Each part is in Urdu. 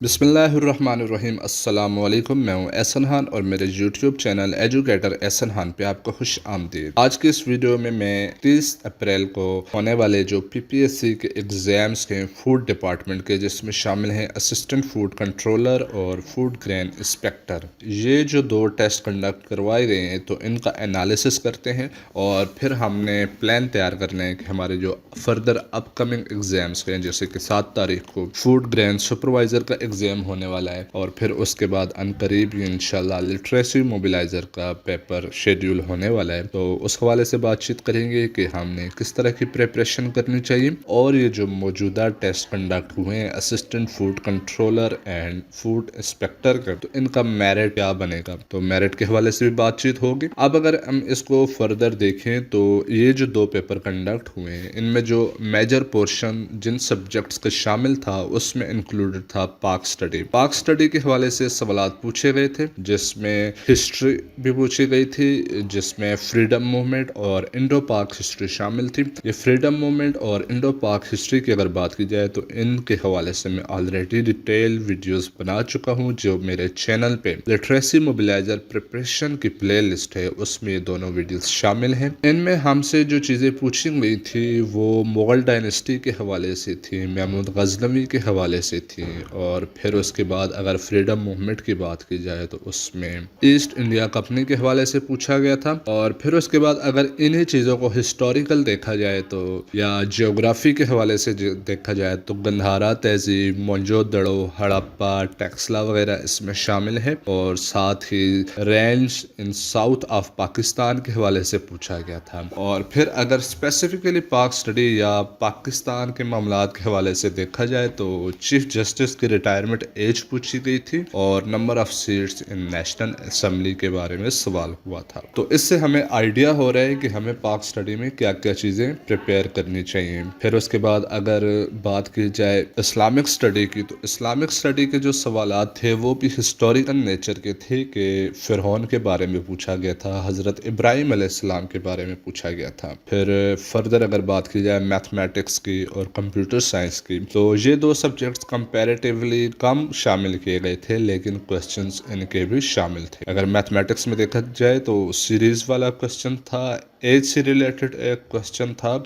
بسم اللہ الرحمن الرحیم۔ السلام علیکم، میں ہوں احسن خان اور میرے یوٹیوب چینل ایجوکیٹر احسن خان پہ آپ کو خوش آمدید۔ آج کی اس ویڈیو میں 30 اپریل کو ہونے والے جو پی پی ایس سی کے ایگزامز ہیں فوڈ ڈپارٹمنٹ کے، جس میں شامل ہیں اسسٹنٹ فوڈ کنٹرولر اور فوڈ گرین انسپیکٹر، یہ جو دو ٹیسٹ کنڈکٹ کروائے گئے ہیں تو ان کا انالیسس کرتے ہیں اور پھر ہم نے پلان تیار کرنا ہے کہ ہمارے جو فردر اپ کمنگ ایگزامز ہیں، جیسے کہ 7 تاریخ کو فوڈ گرین سپروائزر کا ایگزام ہونے والا ہے اور پھر اس کے بعد عنقریب انشاءاللہ لٹریسی موبلائزر کا پیپر شیڈیول ہونے والا ہے، تو اس حوالے سے بات چیت کریں گے کہ ہم نے کس طرح کی پریپریشن کرنی چاہیے اور یہ جو موجودہ ٹیسٹ کنڈکٹ ہوئے ہیں assistant food controller and food inspector کا، تو ان کا میرٹ کیا بنے گا، تو میرٹ کے حوالے سے بھی بات چیت ہوگی۔ اب اگر ہم اس کو فردر دیکھیں تو یہ جو دو پیپر کنڈکٹ ہوئے ہیں ان میں جو میجر پورشن جن سبجیکٹس کا شامل تھا اس میں انکلوڈڈ تھا پاک سٹڈی کے حوالے سے سوالات پوچھے گئے تھے، جس میں ہسٹری بھی پوچھی گئی تھی، جس میں فریڈم موومنٹ اور انڈو پاک ہسٹری شامل تھی۔ یہ فریڈم موومنٹ اور انڈو پاک ہسٹری کی اگر بات کی جائے تو ان کے حوالے سے میں آلریڈی ڈیٹیل ویڈیوز بنا چکا ہوں جو میرے چینل پہ لٹریسی موبلائزر پریپریشن کی پلے لسٹ ہے، اس میں یہ دونوں ویڈیوز شامل ہیں۔ ان میں ہم سے جو چیزیں پوچھی گئی تھی وہ مغل ڈائنسٹی کے حوالے سے تھی، محمود غزنوی کے حوالے سے تھی، اور پھر اس کے بعد اگر فریڈم موومنٹ کی بات کی جائے تو اس میں ایسٹ انڈیا کمپنی کے حوالے سے پوچھا گیا تھا، اور پھر اس کے بعد اگر انہی چیزوں کو ہسٹوریکل دیکھا جائے تو یا جیوگرافی کے حوالے سے دیکھا جائے تو گندھارا تہذیب، مونجو دڑو، ہڑپا، ٹیکسلا وغیرہ اس میں شامل ہے، اور ساتھ ہی range in south of Pakistan کے حوالے سے پوچھا گیا تھا۔ اور پھر اگر اسپیسیفکلی پاک سٹڈی یا پاکستان کے معاملات کے حوالے سے دیکھا جائے تو چیف جسٹس کی ریٹائرمنٹ ایج پوچھی گئی تھی اور number of seats in national assembly کے بارے میں سوال ہوا تھا۔ تو اس سے ہمیں آئیڈیا ہو رہا ہے کہ ہمیں پاک سٹڈی میں کیا کیا چیزیں پریپیئر کرنی چاہیے۔ پھر اس کے بعد اگر بات کی جائے اسلامک سٹڈی کی تو اسلامک سٹڈی کے جو سوالات تھے وہ بھی ہسٹوریکل نیچر کے تھے، کہ فرعون کے بارے میں پوچھا گیا تھا، حضرت ابراہیم علیہ السلام کے بارے میں پوچھا گیا تھا۔ پھر فردر اگر بات کی جائے میتھمیٹکس کی اور کمپیوٹر سائنس کی تو یہ دو سبجیکٹس کمپیریٹیولی کم شامل کیے گئے تھے، لیکن کوسچنز ان کے بھی شامل تھے۔ اگر میتھمیٹکس میں دیکھا جائے تو سیریز والا کوسچن تھا، ایج سے ریلیٹڈ ایک کوسچن تھا،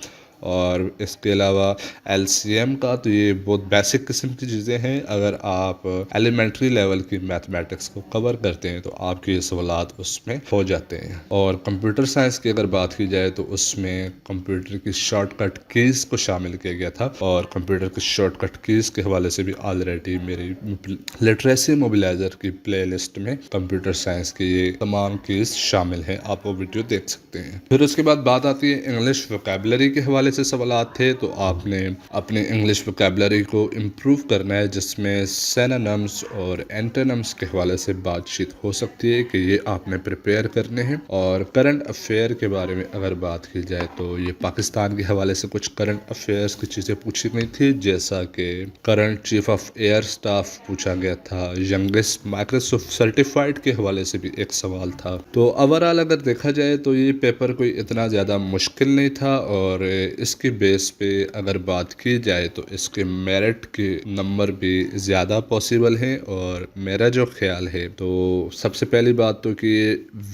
اور اس کے علاوہ ایل سی ایم کا، تو یہ بہت بیسک قسم کی چیزیں ہیں۔ اگر آپ ایلیمنٹری لیول کی میتھمیٹکس کو کور کرتے ہیں تو آپ کے سوالات اس میں ہو جاتے ہیں۔ اور کمپیوٹر سائنس کی اگر بات کی جائے تو اس میں کمپیوٹر کی شارٹ کٹ کیز کو شامل کیا گیا تھا، اور کمپیوٹر کی شارٹ کٹ کیز کے حوالے سے بھی آلریڈی میری لٹریسی موبلائزر کی پلے لسٹ میں کمپیوٹر سائنس کی یہ تمام کیز شامل ہیں، آپ وہ ویڈیو دیکھ سکتے ہیں۔ پھر اس کے بعد بات آتی ہے انگلش ووکیبلری کے حوالے سے سوالات تھے، تو آپ نے اپنے انگلش ووکیبلری کو امپروو کرنا ہے، جس میں سینونمز اور اینٹونمز کے حوالے سے بات چیت ہو سکتی ہے کہ یہ آپ نے پریپیئر کرنے ہیں۔ اور کرنٹ افیئر کے بارے میں اگر بات کی جائے تو یہ پاکستان کے حوالے سے کچھ کرنٹ افیئرز کی چیزیں پوچھی گئی تھی، جیسا کہ current chief of air staff پوچھا گیا تھا، ینگسٹ مائکروسافٹ سرٹیفائڈ کے حوالے سے بھی ایک سوال تھا۔ تو اوورآل اگر دیکھا جائے تو یہ پیپر کوئی اتنا زیادہ مشکل نہیں تھا، اور اس کے بیس پہ اگر بات کی جائے تو اس کے میرٹ کے نمبر بھی زیادہ پاسبل ہیں، اور میرا جو خیال ہے تو سب سے پہلی بات تو کہ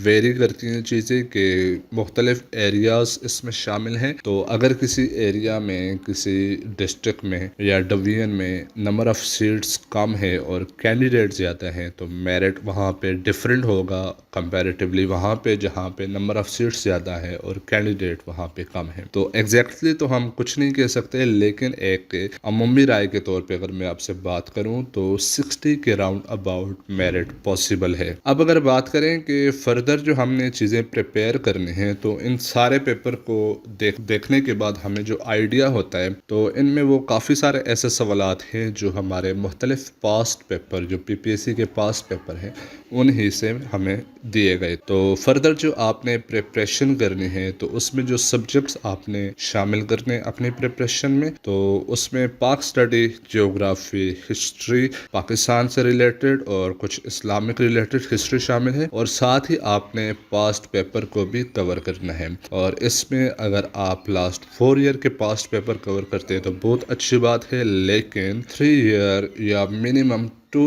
ویری کرتی ہیں چیزیں کہ مختلف ایریاز اس میں شامل ہیں، تو اگر کسی ایریا میں، کسی ڈسٹرکٹ میں یا ڈویژن میں نمبر آف سیٹس کم ہے اور کینڈیڈیٹ زیادہ ہیں تو میرٹ وہاں پہ ڈفرینٹ ہوگا کمپیریٹیولی وہاں پہ جہاں پہ نمبر آف سیٹس زیادہ ہے اور کینڈیڈیٹ وہاں پہ کم ہے۔ تو ایگزیکٹلی تو ہم کچھ نہیں کہہ سکتے، لیکن ایک عمومی رائے کے طور پہ اگر میں آپ سے بات کروں تو 60 کے راؤنڈ اباؤٹ میرٹ پاسبل ہے۔ اب اگر بات کریں کہ فردر جو ہم نے چیزیں پریپیئر کرنی ہیں تو ان سارے پیپر کو دیکھنے کے بعد ہمیں جو آئیڈیا ہوتا ہے تو ان میں وہ کافی سارے ایسے سوالات ہیں جو ہمارے مختلف پاسٹ پیپر، جو پی پی ایس سی کے پاسٹ پیپر ہیں، انہی سے ہمیں دیے گئے۔ تو فردر جو آپ نے پریپریشن کرنی ہے تو اس میں جو سبجیکٹس آپ نے شامل کرنے اپنی پریپریشن میں، تو اس میں پاک سٹڈی، جیوگرافی، ہسٹری پاکستان سے ریلیٹڈ اور کچھ اسلامک ریلیٹڈ ہسٹری شامل ہے، اور ساتھ ہی آپ نے پاسٹ پیپر کو بھی کور کرنا ہے۔ اور اس میں اگر آپ لاسٹ 4 ایئر کے پاسٹ پیپر کور کرتے ہیں تو بہت اچھی بات ہے، لیکن 3 ایئر یا منیمم 2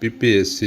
PPSC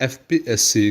FPSC